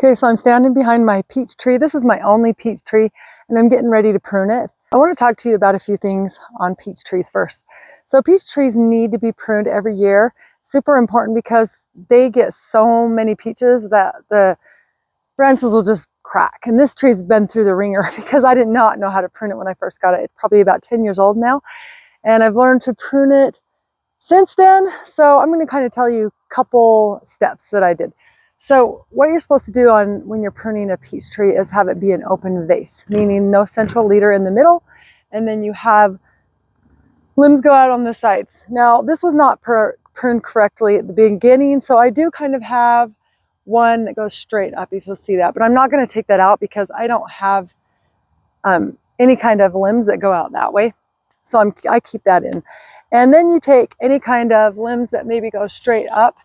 Okay, so I'm standing behind my peach tree. This is my only peach tree, and I'm getting ready to prune it. I want to talk to you about a few things on peach trees first. So peach trees need to be pruned every year. Super important because they get so many peaches that the branches will just crack. And this tree's been through the ringer because I did not know how to prune it when I first got it. It's probably about 10 years old now, and I've learned to prune it since then. So I'm going to kind of tell you a couple steps that I did. So what you're supposed to do when you're pruning a peach tree is have it be an open vase, meaning no central leader in the middle, and then you have limbs go out on the sides. Now this was not pruned correctly at the beginning, so I do kind of have one that goes straight up, if you'll see that, but I'm not going to take that out because I don't have any kind of limbs that go out that way, so I keep that in. And then you take any kind of limbs that maybe go straight up.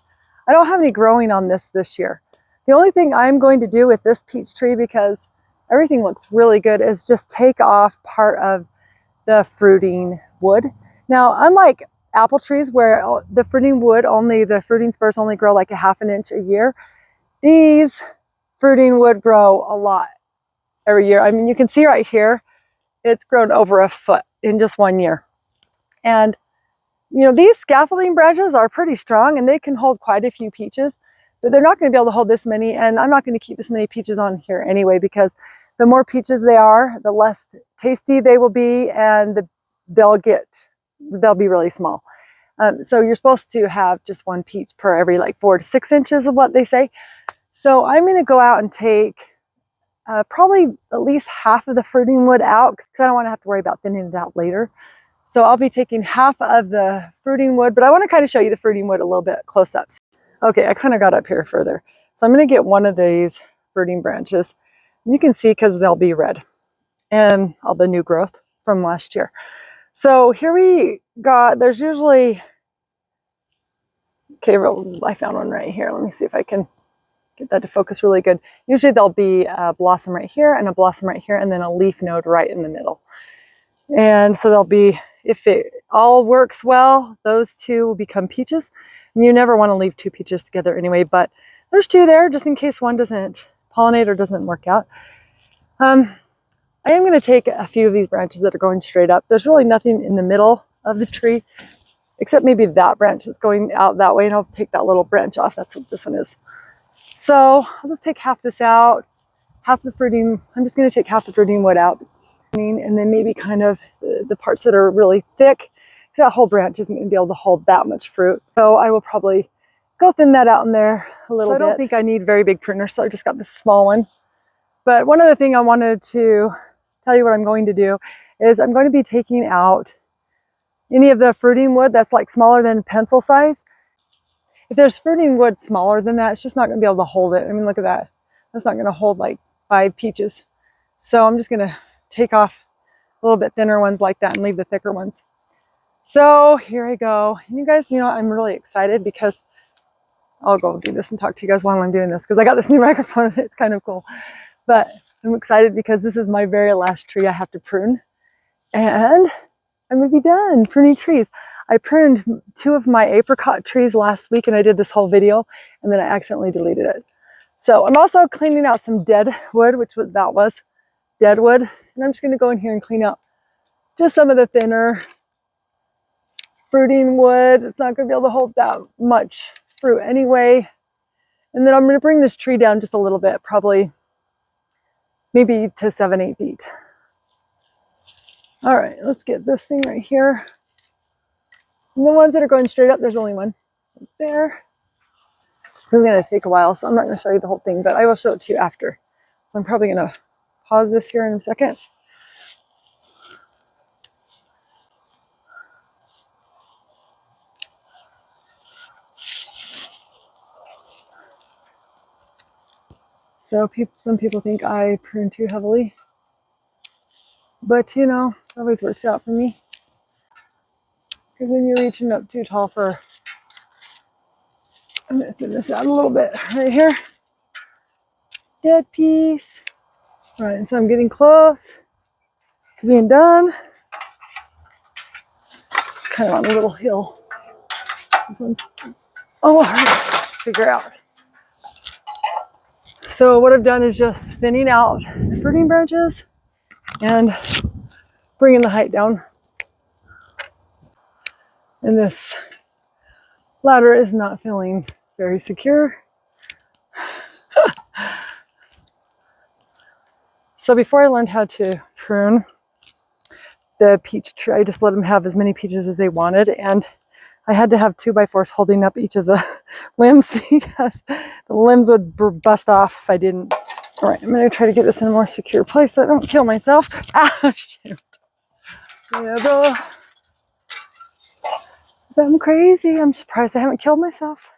I don't have any growing on this year. The only thing I'm going to do with this peach tree, because everything looks really good, is just take off part of the fruiting wood. Now, unlike apple trees where the fruiting spurs only grow like a ½ an inch a year, these fruiting wood grow a lot every year. I mean, you can see right here, it's grown over a foot in just 1 year. And you know, these scaffolding branches are pretty strong and they can hold quite a few peaches, but they're not going to be able to hold this many, and I'm not going to keep this many peaches on here anyway, because the more peaches they are, the less tasty they will be, and they'll be really small. So you're supposed to have just one peach per every like 4 to 6 inches of what they say. So I'm going to go out and take probably at least half of the fruiting wood out, because I don't want to have to worry about thinning it out later. So I'll be taking half of the fruiting wood, but I want to kind of show you the fruiting wood a little bit close up. Okay, I kind of got up here further. So I'm going to get one of these fruiting branches. You can see because they'll be red and all the new growth from last year. So here we got, there's usually, okay, I found one right here. Let me see if I can get that to focus really good. Usually there'll be a blossom right here and a blossom right here, and then a leaf node right in the middle. And so there'll be, if it all works well, those two will become peaches. And you never want to leave two peaches together anyway, but there's two there just in case one doesn't pollinate or doesn't work out. I am going to take a few of these branches that are going straight up. There's really nothing in the middle of the tree, except maybe that branch that's going out that way, and I'll take that little branch off. That's what this one is. So I'll just take half this out, I'm just going to take half the fruiting wood out, and then maybe kind of the parts that are really thick, because that whole branch isn't going to be able to hold that much fruit. So I will probably go thin that out in there a little bit. I don't think I need very big pruners, so I just got this small one. But one other thing I wanted to tell you what I'm going to do is I'm going to be taking out any of the fruiting wood that's like smaller than pencil size. If there's fruiting wood smaller than that, it's just not going to be able to hold it. I mean, look at that. That's not going to hold like 5 peaches. So I'm just going to take off a little bit thinner ones like that and leave the thicker ones. So here I go. And you guys, you know, I'm really excited because I'll go do this and talk to you guys while I'm doing this, because I got this new microphone. It's kind of cool. But I'm excited because this is my very last tree I have to prune. And I'm going to be done pruning trees. I pruned 2 of my apricot trees last week, and I did this whole video, and then I accidentally deleted it. So I'm also cleaning out some dead wood, which that was dead wood. And I'm just going to go in here and clean out just some of the thinner fruiting wood. It's not going to be able to hold that much fruit anyway. And then I'm going to bring this tree down just a little bit, probably maybe to 7-8 feet. All right, let's get this thing right here. And the ones that are going straight up, there's only one right there. This is going to take a while, so I'm not going to show you the whole thing, but I will show it to you after. So I'm probably going to pause this here in a second. So some people think I prune too heavily, but you know, it always works out for me. Because when you're reaching up too tall for, I'm going to thin this out a little bit right here. Dead piece. All right, so I'm getting close to being done. Kind of on a little hill. This one's hard to figure out. So what I've done is just thinning out the fruiting branches and bringing the height down. And this ladder is not feeling very secure. So before I learned how to prune the peach tree, I just let them have as many peaches as they wanted, and I had to have 2x4s holding up each of the limbs because the limbs would bust off if I didn't. All right, I'm gonna try to get this in a more secure place so I don't kill myself. Ah, shoot. Yeah, I'm crazy. I'm surprised I haven't killed myself.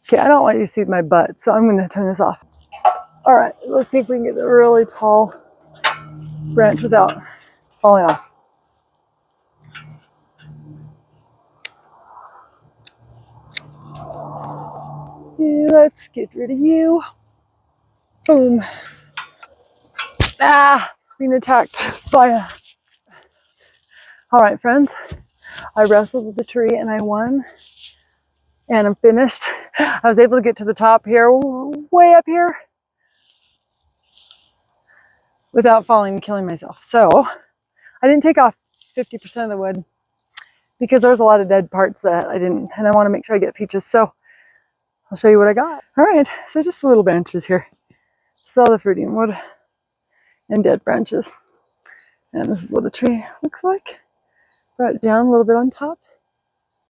Okay, I don't want you to see my butt, so I'm gonna turn this off. All right, let's see if we can get a really tall branch without falling off. Yeah, let's get rid of you. Boom. Ah, being attacked by a... All right, friends, I wrestled with the tree and I won, and I'm finished. I was able to get to the top here, way up here, without falling and killing myself. So I didn't take off 50% of the wood because there's a lot of dead parts that I didn't, and I want to make sure I get peaches. So I'll show you what I got. All right, so just the little branches here. Still the fruiting wood and dead branches. And this is what the tree looks like. Brought it down a little bit on top.